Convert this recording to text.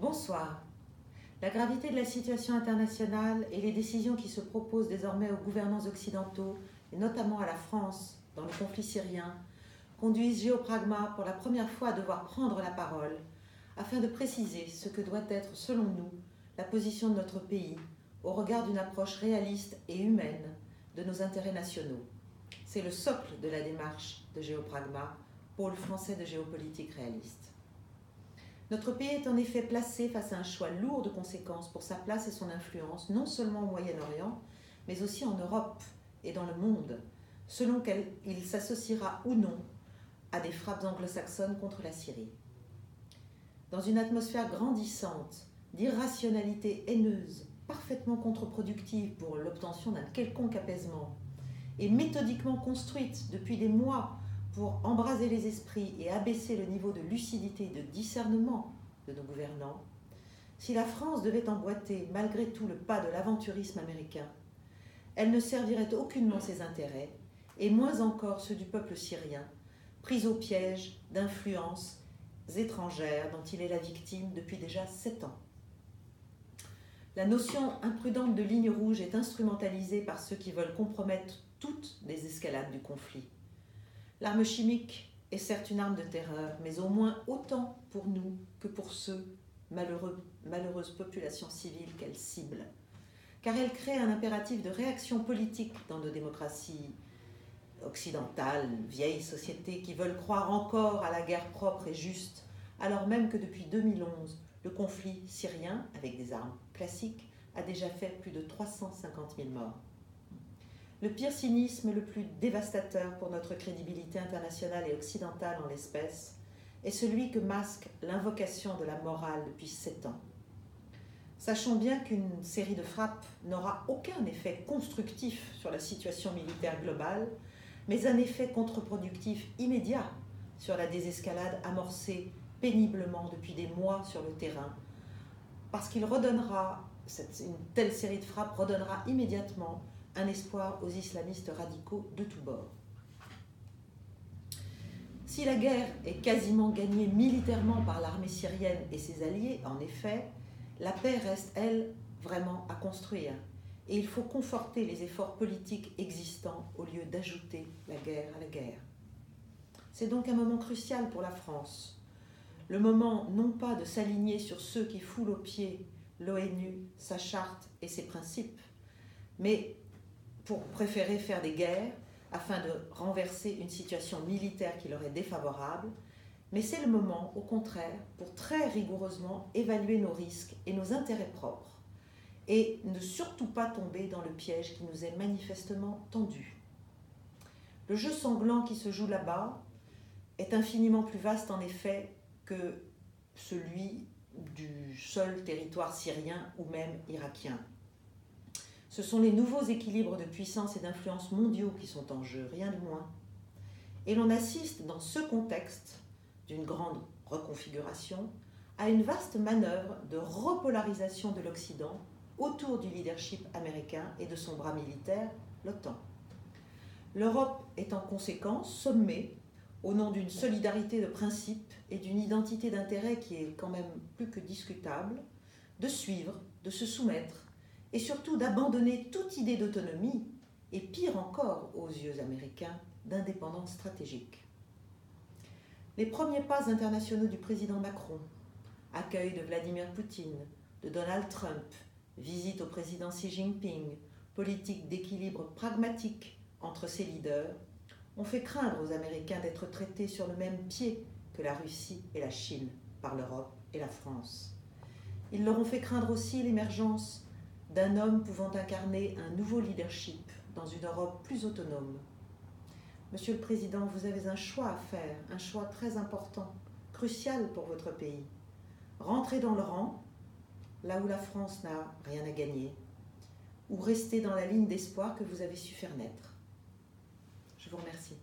Bonsoir. La gravité de la situation internationale et les décisions qui se proposent désormais aux gouvernants occidentaux, et notamment à la France, dans le conflit syrien, conduisent Géopragma pour la première fois à devoir prendre la parole afin de préciser ce que doit être, selon nous, la position de notre pays au regard d'une approche réaliste et humaine de nos intérêts nationaux. C'est le socle de la démarche de Géopragma, pôle français de géopolitique réaliste. Notre pays est en effet placé face à un choix lourd de conséquences pour sa place et son influence, non seulement au Moyen-Orient, mais aussi en Europe et dans le monde, selon qu'il s'associera ou non à des frappes anglo-saxonnes contre la Syrie. Dans une atmosphère grandissante d'irrationalité haineuse, parfaitement contre-productive pour l'obtention d'un quelconque apaisement, et méthodiquement construite depuis des mois pour embraser les esprits et abaisser le niveau de lucidité et de discernement de nos gouvernants, si la France devait emboîter malgré tout le pas de l'aventurisme américain, elle ne servirait aucunement ses intérêts, et moins encore ceux du peuple syrien, pris au piège d'influences étrangères dont il est la victime depuis déjà 7 ans. La notion imprudente de ligne rouge est instrumentalisée par ceux qui veulent compromettre toutes les escalades du conflit. L'arme chimique est certes une arme de terreur, mais au moins autant pour nous que pour ceux, malheureuses populations civiles qu'elle cible. Car elle crée un impératif de réaction politique dans nos démocraties occidentales, vieilles sociétés qui veulent croire encore à la guerre propre et juste, alors même que depuis 2011, le conflit syrien, avec des armes classiques, a déjà fait plus de 350 000 morts. Le pire cynisme, le plus dévastateur pour notre crédibilité internationale et occidentale en l'espèce, est celui que masque l'invocation de la morale depuis 7 ans. Sachons bien qu'une série de frappes n'aura aucun effet constructif sur la situation militaire globale, mais un effet contre-productif immédiat sur la désescalade amorcée péniblement depuis des mois sur le terrain, parce qu'il redonnera, une telle série de frappes redonnera immédiatement un espoir aux islamistes radicaux de tous bords. Si la guerre est quasiment gagnée militairement par l'armée syrienne et ses alliés, en effet, la paix reste, elle, vraiment à construire. Et il faut conforter les efforts politiques existants au lieu d'ajouter la guerre à la guerre. C'est donc un moment crucial pour la France. Le moment non pas de s'aligner sur ceux qui foulent aux pieds l'ONU, sa charte et ses principes, mais pour préférer faire des guerres afin de renverser une situation militaire qui leur est défavorable, mais c'est le moment, au contraire, pour très rigoureusement évaluer nos risques et nos intérêts propres, et ne surtout pas tomber dans le piège qui nous est manifestement tendu. Le jeu sanglant qui se joue là-bas est infiniment plus vaste en effet que celui du seul territoire syrien ou même irakien. Ce sont les nouveaux équilibres de puissance et d'influence mondiaux qui sont en jeu, rien de moins. Et l'on assiste dans ce contexte d'une grande reconfiguration à une vaste manœuvre de repolarisation de l'Occident autour du leadership américain et de son bras militaire, l'OTAN. L'Europe est en conséquence sommée, au nom d'une solidarité de principe et d'une identité d'intérêt qui est quand même plus que discutable, de suivre, de se soumettre, et surtout d'abandonner toute idée d'autonomie, et pire encore aux yeux américains, d'indépendance stratégique. Les premiers pas internationaux du président Macron, accueil de Vladimir Poutine, de Donald Trump, visite au président Xi Jinping, politique d'équilibre pragmatique entre ces leaders, ont fait craindre aux Américains d'être traités sur le même pied que la Russie et la Chine par l'Europe et la France. Ils leur ont fait craindre aussi l'émergence d'un homme pouvant incarner un nouveau leadership dans une Europe plus autonome. Monsieur le Président, vous avez un choix à faire, un choix très important, crucial pour votre pays. Rentrez dans le rang, là où la France n'a rien à gagner, ou rester dans la ligne d'espoir que vous avez su faire naître. Je vous remercie.